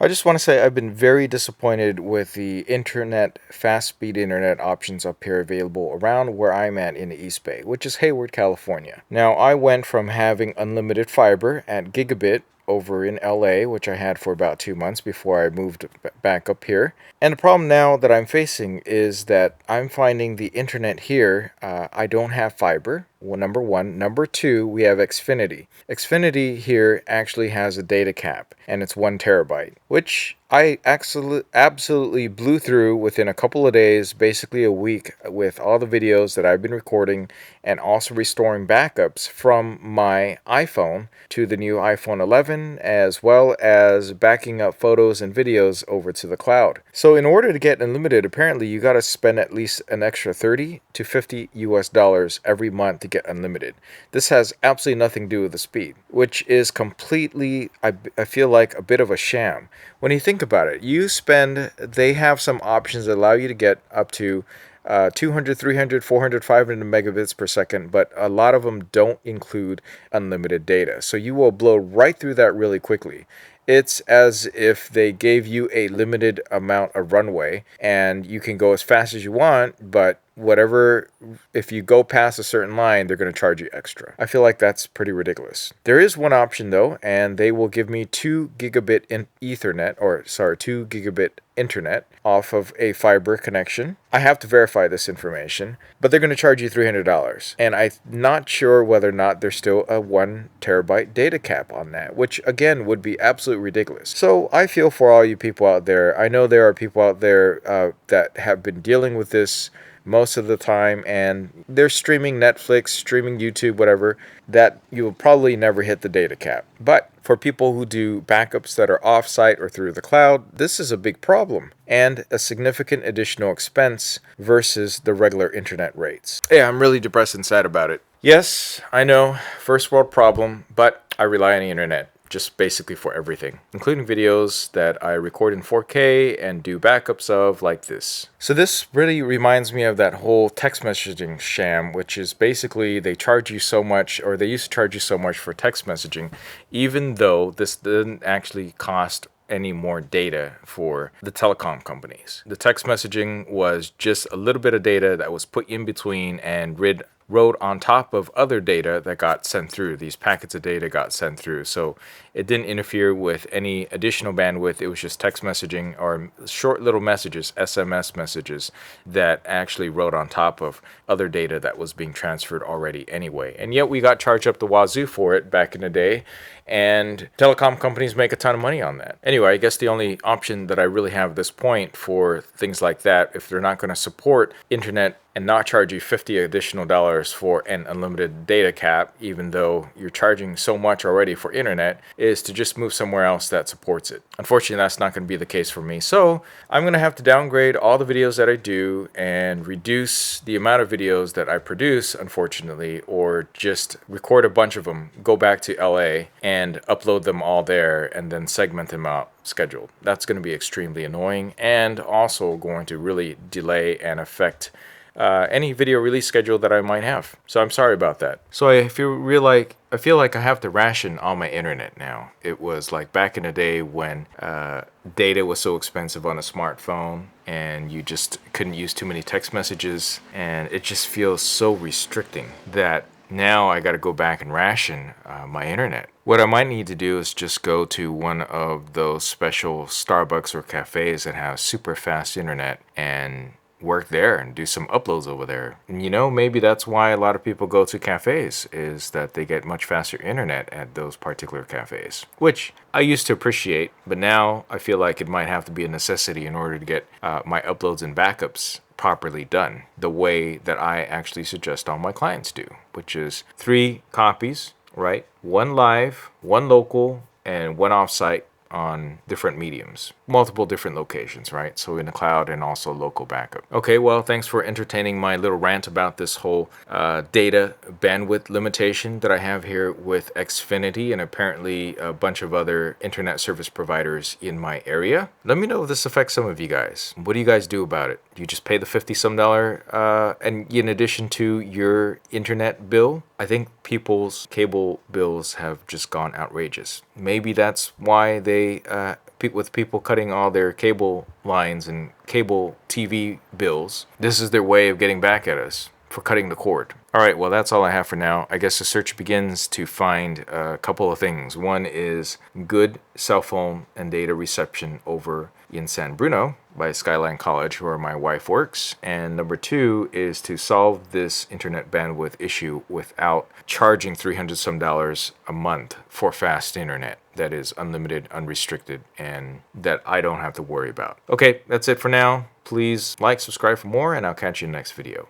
I just want to say I've been very disappointed with the fast speed internet options up here available around where I'm at in the East Bay, which is Hayward, California. Now, I went from having unlimited fiber at gigabit over in LA, which I had for about 2 months before I moved back up here. And the problem now that I'm facing is that I'm finding the internet here, I don't have fiber. Well, number one. Number two, we have Xfinity. Xfinity here actually has a data cap, and it's 1 terabyte, which I absolutely blew through within a couple of days, basically a week, with all the videos that I've been recording and also restoring backups from my iPhone to the new iPhone 11, as well as backing up photos and videos over to the cloud. So in order to get unlimited, apparently you got to spend at least an extra 30 to 50 US dollars every month to get unlimited. This has absolutely nothing to do with the speed, which is completely, I feel like, a bit of a sham. When you think about it, they have some options that allow you to get up to 200, 300, 400, 500 megabits per second, but a lot of them don't include unlimited data. So you will blow right through that really quickly. It's as if they gave you a limited amount of runway and you can go as fast as you want, but if you go past a certain line, they're going to charge you extra. I feel like that's pretty ridiculous. There is one option though, and they will give me 2 gigabit Ethernet, 2 gigabit internet off of a fiber connection. I have to verify this information, but they're going to charge you $300. And I'm not sure whether or not there's still a 1 terabyte data cap on that, which again would be absolutely ridiculous. So I feel for all you people out there. I know there are people out there that have been dealing with this most of the time, and they're streaming Netflix, streaming YouTube, whatever, that you will probably never hit the data cap. But for people who do backups that are off-site or through the cloud, this is a big problem and a significant additional expense versus the regular internet rates. Yeah, I'm really depressed and sad about it. Yes, I know, first world problem, but I rely on the internet just basically for everything, including videos that I record in 4K and do backups of like this. So this really reminds me of that whole text messaging sham, which is basically they charge you so much, or they used to charge you so much for text messaging, even though this didn't actually cost any more data for the telecom companies. The text messaging was just a little bit of data that was put in between and rode on top of other data that got sent through. These packets of data got sent through. So it didn't interfere with any additional bandwidth. It was just text messaging or short little messages, SMS messages, that actually rode on top of other data that was being transferred already anyway. And yet we got charged up the wazoo for it back in the day. And telecom companies make a ton of money on that. Anyway, I guess the only option that I really have at this point for things like that, if they're not going to support internet and not charge you $50 additional for an unlimited data cap, even though you're charging so much already for internet, is to just move somewhere else that supports it. Unfortunately, that's not going to be the case for me. So I'm going to have to downgrade all the videos that I do and reduce the amount of videos that I produce, unfortunately, or just record a bunch of them, go back to LA and upload them all there and then segment them out scheduled. That's going to be extremely annoying and also going to really delay and affect any video release schedule that I might have. So I'm sorry about that. So I feel like I have to ration all my internet now. It was like back in the day when data was so expensive on a smartphone and you just couldn't use too many text messages, and it just feels so restricting that now I got to go back and ration my internet. What I might need to do is just go to one of those special Starbucks or cafes that have super fast internet and work there and do some uploads over there. And maybe that's why a lot of people go to cafes, is that they get much faster internet at those particular cafes, which I used to appreciate, but now I feel like it might have to be a necessity in order to get my uploads and backups properly done the way that I actually suggest all my clients do, which is 3 copies, right? 1 live, 1 local, and 1 offsite on different mediums, multiple different locations, right? So in the cloud and also local backup. Okay, well, thanks for entertaining my little rant about this whole data bandwidth limitation that I have here with Xfinity and apparently a bunch of other internet service providers in my area. Let me know if this affects some of you guys. What do you guys do about it? Do you just pay the $50-some and in addition to your internet bill? I think people's cable bills have just gone outrageous. Maybe that's why they with people cutting all their cable lines and cable TV bills. This is their way of getting back at us for cutting the cord. All right, well, that's all I have for now. I guess the search begins to find a couple of things. One is good cell phone and data reception over in San Bruno by Skyline College, where my wife works. And number two is to solve this internet bandwidth issue without charging $300 some a month for fast internet that is unlimited, unrestricted, and that I don't have to worry about. Okay, that's it for now. Please like, subscribe for more, and I'll catch you in the next video.